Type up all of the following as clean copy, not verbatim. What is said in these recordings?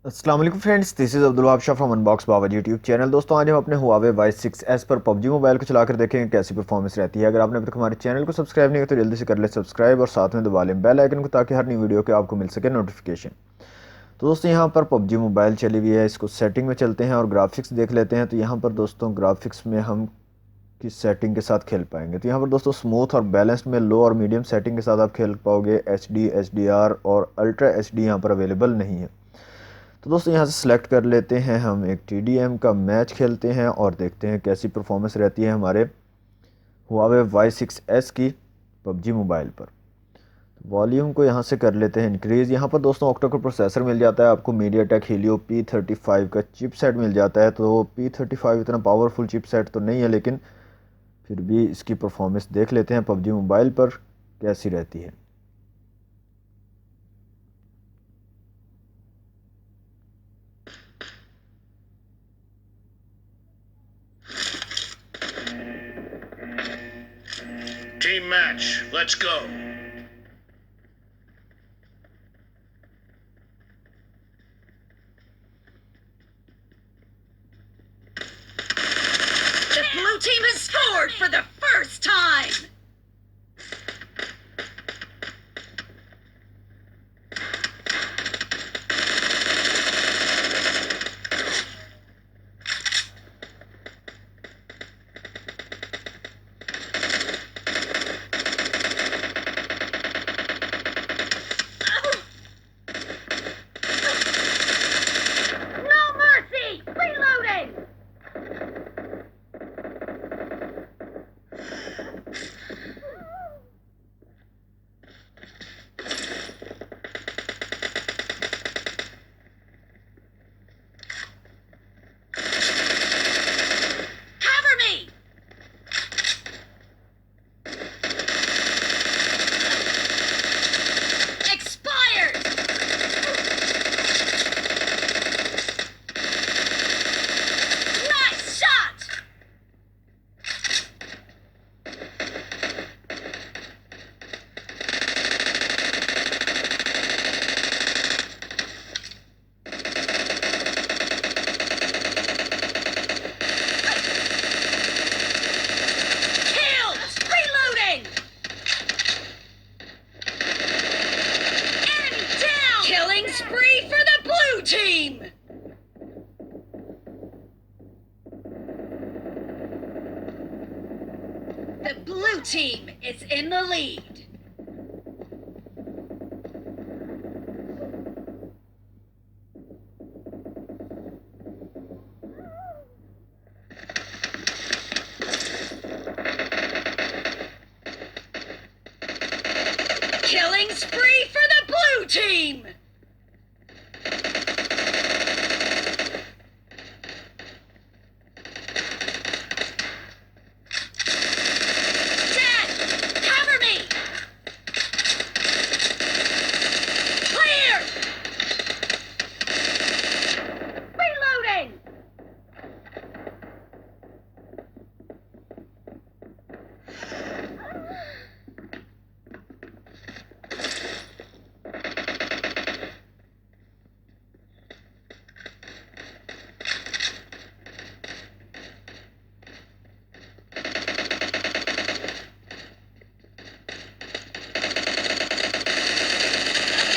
अस्सलाम वालेकुम friends, this is Abdul Wahab Shah from unbox Baba YouTube channel. दोस्तों आज हम अपने हुआवे Y6s पर पबजी मोबाइल को चलाकर देखेंगे कैसी परफॉर्मेंस रहती है। अगर आपने अभी तक हमारे चैनल को सब्सक्राइब नहीं किया तो जल्दी से कर ले सब्सक्राइब और साथ में दबा लें बेल आइकन को ताकि हर नई वीडियो के आपको मिल सके नोटिफिकेशन। तो दोस्तों यहाँ पर पबजी मोबाइल चली हुई है, इसको सेटिंग में चलते हैं और ग्राफिक्स देख लेते हैं। तो यहाँ पर दोस्तों ग्राफिक्स में हम किस सेटिंग के साथ खेल पाएंगे, तो यहाँ पर दोस्तों स्मूथ और बैलेंस्ड में लो और मीडियम सेटिंग के साथ आप खेल पाओगे। HD HDR और अल्ट्रा HD यहाँ पर अवेलेबल नहीं है। तो दोस्तों यहाँ से सिलेक्ट कर लेते हैं, हम एक TDM का मैच खेलते हैं और देखते हैं कैसी परफॉर्मेंस रहती है हमारे हुआवे Y6s की पबजी मोबाइल पर। वॉल्यूम को यहाँ से कर लेते हैं इंक्रीज़। यहाँ पर दोस्तों ऑक्टा कोर प्रोसेसर मिल जाता है आपको, मीडियाटेक हीलियो P35 का चिपसेट मिल जाता है। तो P35 इतना पावरफुल चिपसेट तो नहीं है, लेकिन फिर भी इसकी परफॉर्मेंस देख लेते हैं पबजी मोबाइल पर कैसी रहती है। Team match, let's go. The blue team has scored for the first time! No mercy! Reloading! Cover me! Expired! Nice shot! Killed! Reloading! Enemy down! Killing spree for the blue team! The blue team is in the lead. Killing spree for the blue team! Dead! Cover me! Clear! Reloading!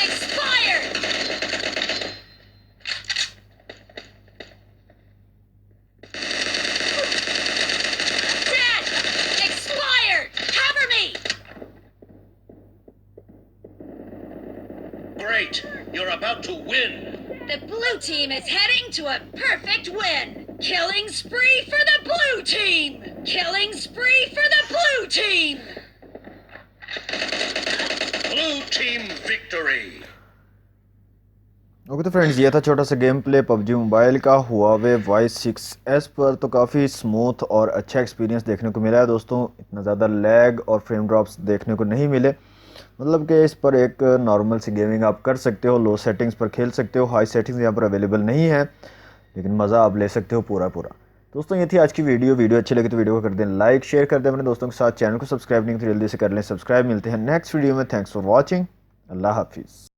Expired! Dead! Expired! Cover me! Great, you're about to win. The blue team is heading to a perfect win! Killing spree for the blue team! Killing spree for the blue team! Blue team victory. Okay तो friends, ये था छोटा सा game play PUBG mobile का Huawei Y6s पर। तो काफ़ी smooth और अच्छा एक्सपीरियंस देखने को मिला है दोस्तों। इतना ज़्यादा लैग और फ्रेम ड्रॉप्स देखने को नहीं मिले। मतलब कि इस पर एक नॉर्मल सी गेमिंग आप कर सकते हो, लो सेटिंग्स पर खेल सकते हो। हाई सेटिंग्स यहाँ पर अवेलेबल नहीं है, लेकिन मज़ा आप ले सकते हो पूरा पूरा। दोस्तों ये थी आज की वीडियो अच्छी लगी तो वीडियो को कर दें लाइक, शेयर कर दें अपने दोस्तों के साथ। चैनल को सब्सक्राइब नहीं तो जल्दी से कर लें सब्सक्राइब। मिलते हैं नेक्स्ट वीडियो में। Thanks for watching. अल्लाह हाफिज़।